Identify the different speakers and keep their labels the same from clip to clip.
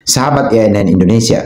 Speaker 1: Sahabat IAIN Indonesia,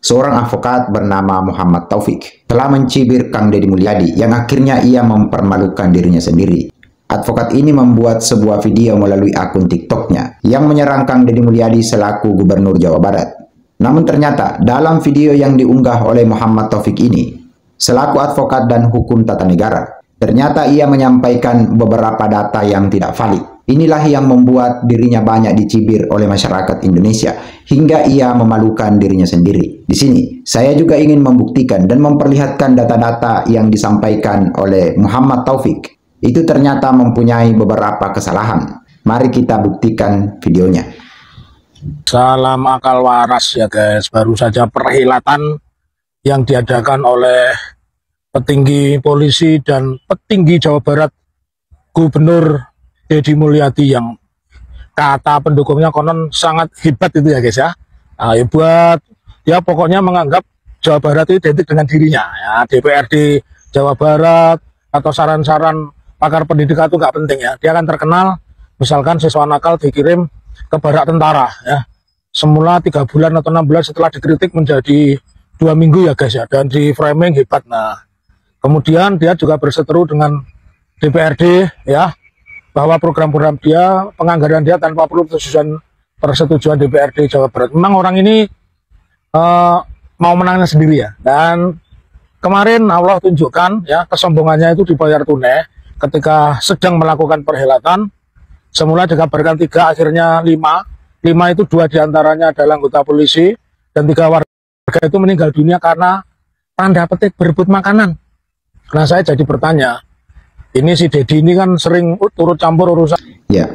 Speaker 1: seorang advokat bernama Muhammad Taufik telah mencibir Kang Deddy Mulyadi yang akhirnya ia mempermalukan dirinya sendiri. Advokat ini membuat sebuah video melalui akun TikToknya yang menyerang Kang Deddy Mulyadi selaku Gubernur Jawa Barat. Namun ternyata dalam video yang diunggah oleh Muhammad Taufik ini, selaku advokat dan hukum tata negara, ternyata ia menyampaikan beberapa data yang tidak valid. Inilah yang membuat dirinya banyak dicibir oleh masyarakat Indonesia hingga ia memalukan dirinya sendiri. Di sini, saya juga ingin membuktikan dan memperlihatkan data-data yang disampaikan oleh Muhammad Taufik. Itu ternyata mempunyai beberapa kesalahan. Mari kita buktikan videonya.
Speaker 2: Salam akal waras ya guys, baru saja perhelatan yang diadakan oleh petinggi polisi dan petinggi Jawa Barat, Gubernur Deddy Mulyadi, yang kata pendukungnya konon sangat hebat itu ya guys ya. Nah, hebat, ya pokoknya menganggap Jawa Barat itu identik dengan dirinya ya. DPRD Jawa Barat atau saran-saran pakar pendidikan itu nggak penting ya. Dia akan terkenal misalkan siswa nakal dikirim ke barak tentara ya. Semula 3 bulan atau 6 bulan setelah dikritik menjadi 2 minggu ya guys ya, dan di framing hebat. Nah, kemudian dia juga berseteru dengan DPRD ya, bahwa program-program dia, penganggaran dia tanpa perlu persetujuan DPRD Jawa Barat. Memang orang ini mau menangnya sendiri ya. Dan kemarin Allah tunjukkan ya, kesombongannya itu dibayar tunai ketika sedang melakukan perhelatan. Semula dikabarkan 3, akhirnya 5. 5 itu 2 diantaranya adalah anggota polisi dan 3 warga itu meninggal dunia karena tanda petik berebut makanan. Nah, saya jadi bertanya, ini si Deddy ini kan sering turut campur urusan.
Speaker 1: Ya,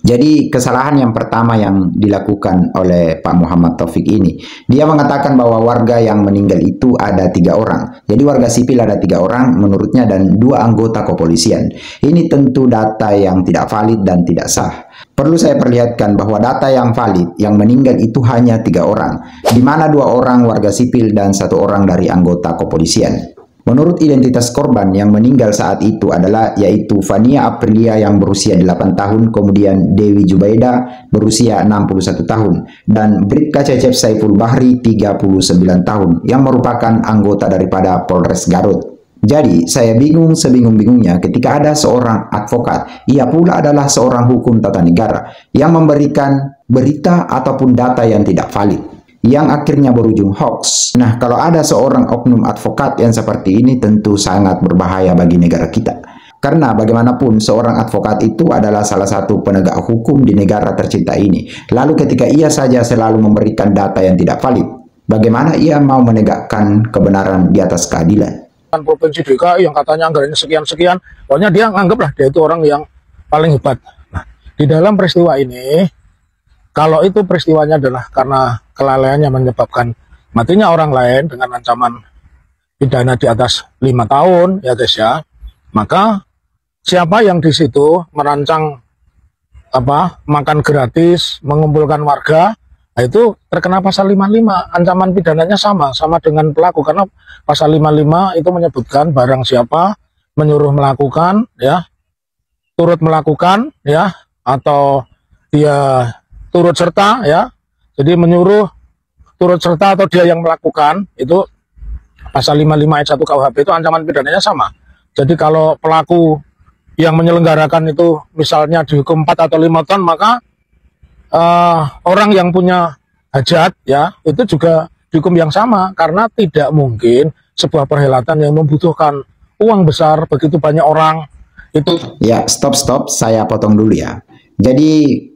Speaker 1: jadi kesalahan yang pertama yang dilakukan oleh Pak Muhammad Taufik ini, dia mengatakan bahwa warga yang meninggal itu ada 3 orang. Jadi warga sipil ada 3 orang menurutnya dan 2 anggota kepolisian. Ini tentu data yang tidak valid dan tidak sah. Perlu saya perlihatkan bahwa data yang valid, yang meninggal itu hanya 3 orang, di mana 2 orang warga sipil dan 1 orang dari anggota kepolisian. Menurut identitas korban yang meninggal saat itu adalah yaitu Fania Aprilia yang berusia 8 tahun, kemudian Dewi Jubaida berusia 61 tahun, dan Bribka Cecep Saiful Bahri 39 tahun yang merupakan anggota daripada Polres Garut. Jadi, saya bingung sebingung-bingungnya ketika ada seorang advokat, ia pula adalah seorang hukum tata negara, yang memberikan berita ataupun data yang tidak valid, yang akhirnya berujung hoax. Nah, kalau ada seorang oknum advokat yang seperti ini tentu sangat berbahaya bagi negara kita. Karena bagaimanapun seorang advokat itu adalah salah satu penegak hukum di negara tercinta ini. Lalu ketika ia saja selalu memberikan data yang tidak valid, bagaimana ia mau menegakkan kebenaran di atas keadilan?
Speaker 2: Provinsi DKI yang katanya anggarannya sekian-sekian, pokoknya dia anggaplah dia itu orang yang paling hebat. Nah, di dalam peristiwa ini, kalau itu peristiwanya adalah karena kelalaiannya menyebabkan matinya orang lain dengan ancaman pidana di atas 5 tahun ya guys ya, maka siapa yang di situ merancang makan gratis, mengumpulkan warga, nah itu terkena pasal 55, ancaman pidananya sama dengan pelaku, karena pasal 55 itu menyebutkan barang siapa menyuruh melakukan ya, turut melakukan ya, atau dia turut serta ya, jadi menyuruh, turut serta atau dia yang melakukan, itu pasal 55 ayat 1 KUHP itu ancaman pidananya sama. Jadi kalau pelaku yang menyelenggarakan itu misalnya dihukum 4 atau 5 tahun, maka orang yang punya hajat ya itu juga dihukum yang sama, karena tidak mungkin sebuah perhelatan yang membutuhkan uang besar begitu banyak orang itu.
Speaker 1: Ya, stop, saya potong dulu ya. Jadi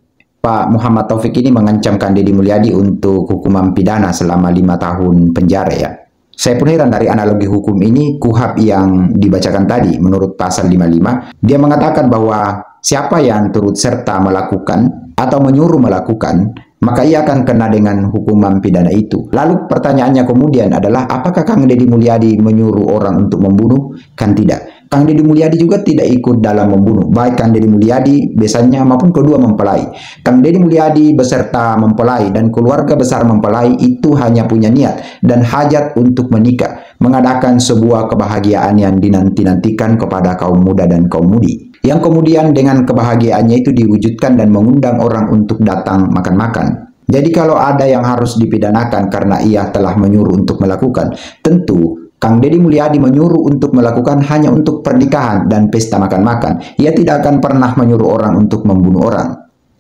Speaker 1: Pak Muhammad Taufik ini mengancamkan Deddy Mulyadi untuk hukuman pidana selama 5 tahun penjara ya. Saya pun heran dari analogi hukum ini, KUHP yang dibacakan tadi menurut pasal 55, dia mengatakan bahwa siapa yang turut serta melakukan atau menyuruh melakukan, maka ia akan kena dengan hukuman pidana itu. Lalu pertanyaannya kemudian adalah, apakah Kang Deddy Mulyadi menyuruh orang untuk membunuh? Kan tidak. Kang Deddy Mulyadi juga tidak ikut dalam membunuh. Baik Kang Deddy Mulyadi besannya maupun kedua mempelai. Kang Deddy Mulyadi beserta mempelai dan keluarga besar mempelai itu hanya punya niat dan hajat untuk menikah, mengadakan sebuah kebahagiaan yang dinanti-nantikan kepada kaum muda dan kaum mudi, yang kemudian dengan kebahagiaannya itu diwujudkan dan mengundang orang untuk datang makan-makan. Jadi kalau ada yang harus dipidanakan karena ia telah menyuruh untuk melakukan, tentu Kang Deddy Mulyadi menyuruh untuk melakukan hanya untuk pernikahan dan pesta makan-makan. Ia tidak akan pernah menyuruh orang untuk membunuh orang.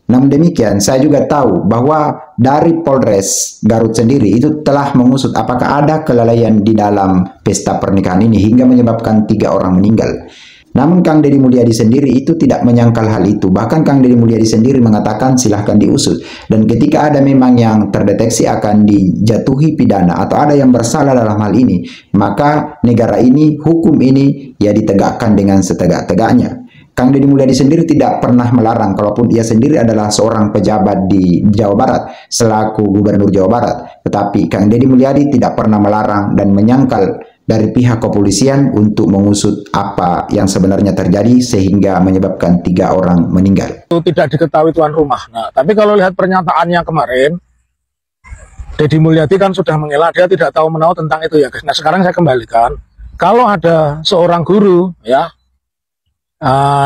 Speaker 1: Namun demikian, saya juga tahu bahwa dari Polres Garut sendiri itu telah mengusut apakah ada kelalaian di dalam pesta pernikahan ini hingga menyebabkan 3 orang meninggal. Namun Kang Deddy Mulyadi sendiri itu tidak menyangkal hal itu. Bahkan Kang Deddy Mulyadi sendiri mengatakan silahkan diusut. Dan ketika ada memang yang terdeteksi akan dijatuhi pidana atau ada yang bersalah dalam hal ini, maka negara ini, hukum ini ya ditegakkan dengan setegak-tegaknya. Kang Deddy Mulyadi sendiri tidak pernah melarang, kalaupun ia sendiri adalah seorang pejabat di Jawa Barat selaku Gubernur Jawa Barat. Tetapi Kang Deddy Mulyadi tidak pernah melarang dan menyangkal dari pihak kepolisian untuk mengusut apa yang sebenarnya terjadi sehingga menyebabkan 3 orang meninggal.
Speaker 2: Itu tidak diketahui tuan rumah. Nah, tapi kalau lihat pernyataannya kemarin, Deddy Mulyadi kan sudah mengelak, dia tidak tahu menahu tentang itu ya. Nah, sekarang saya kembalikan, kalau ada seorang guru ya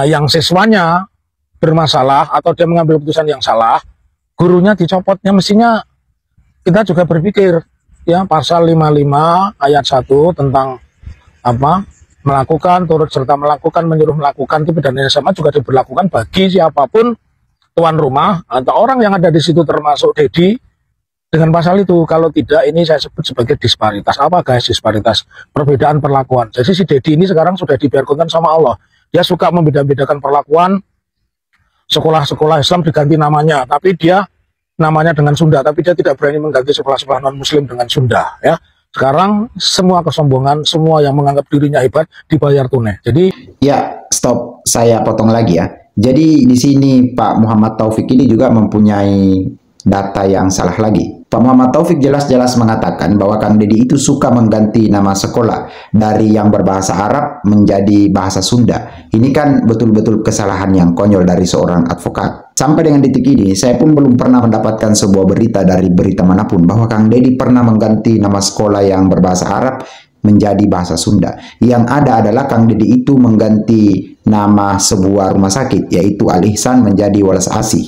Speaker 2: yang siswanya bermasalah atau dia mengambil keputusan yang salah, gurunya dicopotnya, mestinya kita juga berpikir ya pasal 55 ayat 1 tentang apa melakukan, turut serta melakukan, menyuruh melakukan itu pidana sama juga diberlakukan bagi siapapun tuan rumah atau orang yang ada di situ termasuk Deddy dengan pasal itu. Kalau tidak, ini saya sebut sebagai disparitas. Apa guys disparitas? Perbedaan perlakuan. Jadi si Deddy ini sekarang sudah dibiarkan sama Allah. Dia suka membeda-bedakan perlakuan. Sekolah-sekolah Islam diganti namanya, tapi dia namanya dengan Sunda, tapi dia tidak berani mengganti sekolah-sekolah non-Muslim dengan Sunda. Ya, sekarang semua kesombongan, semua yang menganggap dirinya hebat dibayar tunai. Jadi,
Speaker 1: ya stop, saya potong lagi ya. Jadi di sini Pak Muhammad Taufik ini juga mempunyai data yang salah lagi. Pak Muhammad Taufik jelas-jelas mengatakan bahwa Kang Deddy itu suka mengganti nama sekolah dari yang berbahasa Arab menjadi bahasa Sunda. Ini kan betul-betul kesalahan yang konyol dari seorang advokat. Sampai dengan detik ini, saya pun belum pernah mendapatkan sebuah berita dari berita manapun bahwa Kang Deddy pernah mengganti nama sekolah yang berbahasa Arab menjadi bahasa Sunda. Yang ada adalah Kang Deddy itu mengganti nama sebuah rumah sakit, yaitu Al Ihsan menjadi Walas Asih.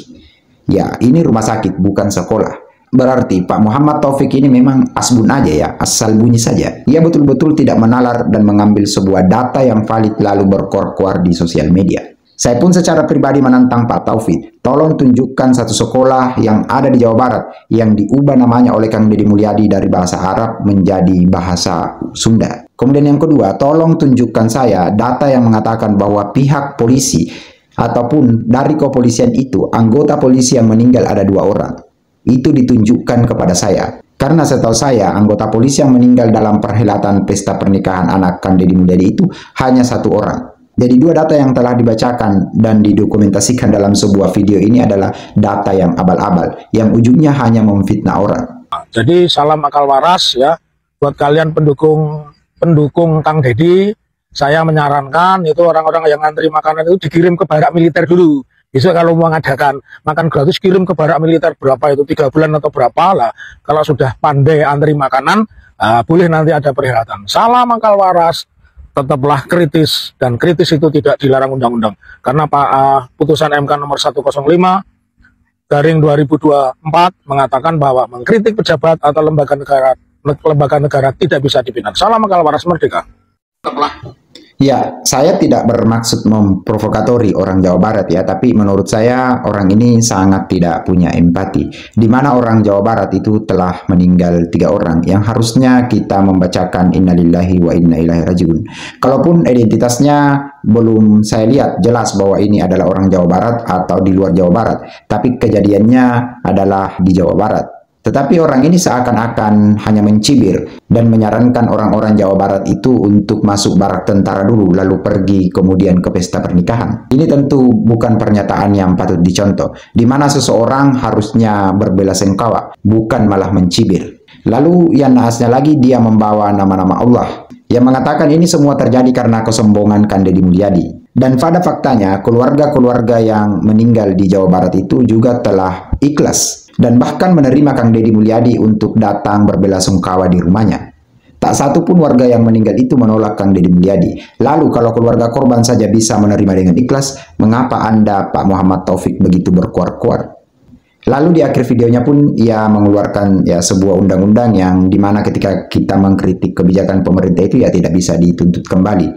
Speaker 1: Ya, ini rumah sakit, bukan sekolah. Berarti Pak Muhammad Taufik ini memang asbun aja ya, asal bunyi saja. Ia betul-betul tidak menalar dan mengambil sebuah data yang valid lalu berkuar-kuar di sosial media. Saya pun secara pribadi menantang Pak Taufik, tolong tunjukkan satu sekolah yang ada di Jawa Barat yang diubah namanya oleh Kang Deddy Mulyadi dari bahasa Arab menjadi bahasa Sunda. Kemudian yang kedua, tolong tunjukkan saya data yang mengatakan bahwa pihak polisi ataupun dari kepolisian itu, anggota polisi yang meninggal ada 2 orang. Itu ditunjukkan kepada saya. Karena setahu saya, anggota polisi yang meninggal dalam perhelatan pesta pernikahan anak Kang Deddy Mulyadi itu hanya 1 orang. Jadi 2 data yang telah dibacakan dan didokumentasikan dalam sebuah video ini adalah data yang abal-abal, yang ujungnya hanya memfitnah orang.
Speaker 2: jadi salam akal waras ya buat kalian pendukung Kang Deddy. Saya menyarankan itu orang-orang yang ngantri makanan itu dikirim ke barak militer dulu. Besok kalau mau mengadakan makan gratis, kirim ke barak militer berapa itu, 3 bulan atau berapa lah. Kalau sudah pandai antri makanan, boleh nanti ada perhelatan. Salam akal waras, tetaplah kritis, dan kritis itu tidak dilarang undang-undang. Karena putusan MK nomor 105/2024 mengatakan bahwa mengkritik pejabat atau lembaga negara tidak bisa dipidana. Salam akal waras, merdeka. Tetaplah.
Speaker 1: Ya, saya tidak bermaksud memprovokatori orang Jawa Barat ya, tapi menurut saya orang ini sangat tidak punya empati. Di mana orang Jawa Barat itu telah meninggal 3 orang yang harusnya kita membacakan innalillahi wa inna ilaihi rajiun. Kalaupun identitasnya belum saya lihat jelas bahwa ini adalah orang Jawa Barat atau di luar Jawa Barat, tapi kejadiannya adalah di Jawa Barat. Tetapi orang ini seakan-akan hanya mencibir dan menyarankan orang-orang Jawa Barat itu untuk masuk barak tentara dulu lalu pergi kemudian ke pesta pernikahan. Ini tentu bukan pernyataan yang patut dicontoh, di mana seseorang harusnya berbelasungkawa, bukan malah mencibir. Lalu yang naasnya lagi, dia membawa nama-nama Allah yang mengatakan ini semua terjadi karena kesombongan Kang Deddy Mulyadi. Dan pada faktanya keluarga-keluarga yang meninggal di Jawa Barat itu juga telah ikhlas dan bahkan menerima Kang Deddy Mulyadi untuk datang berbelasungkawa di rumahnya. Tak satu pun warga yang meninggal itu menolak Kang Deddy Mulyadi. Lalu kalau keluarga korban saja bisa menerima dengan ikhlas, mengapa Anda Pak Muhammad Taufik begitu berkuar-kuar? Lalu di akhir videonya pun ia mengeluarkan ya sebuah undang-undang yang dimana ketika kita mengkritik kebijakan pemerintah itu ya tidak bisa dituntut kembali.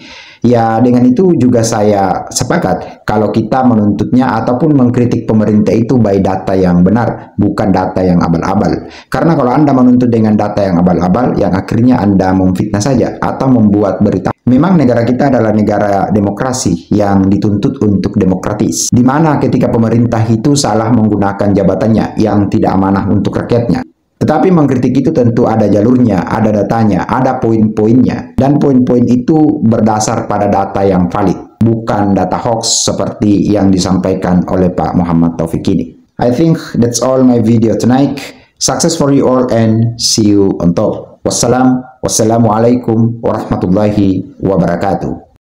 Speaker 1: Ya dengan itu juga saya sepakat kalau kita menuntutnya ataupun mengkritik pemerintah itu by data yang benar, bukan data yang abal-abal. Karena kalau Anda menuntut dengan data yang abal-abal, yang akhirnya Anda memfitnah saja atau membuat berita. Memang negara kita adalah negara demokrasi yang dituntut untuk demokratis, di mana ketika pemerintah itu salah menggunakan jabatannya yang tidak amanah untuk rakyatnya. Tetapi mengkritik itu tentu ada jalurnya, ada datanya, ada poin-poinnya, dan poin-poin itu berdasar pada data yang valid, bukan data hoax seperti yang disampaikan oleh Pak Muhammad Taufik ini. I think that's all my video tonight. Success for you all and see you on top. Wassalamualaikum warahmatullahi wabarakatuh.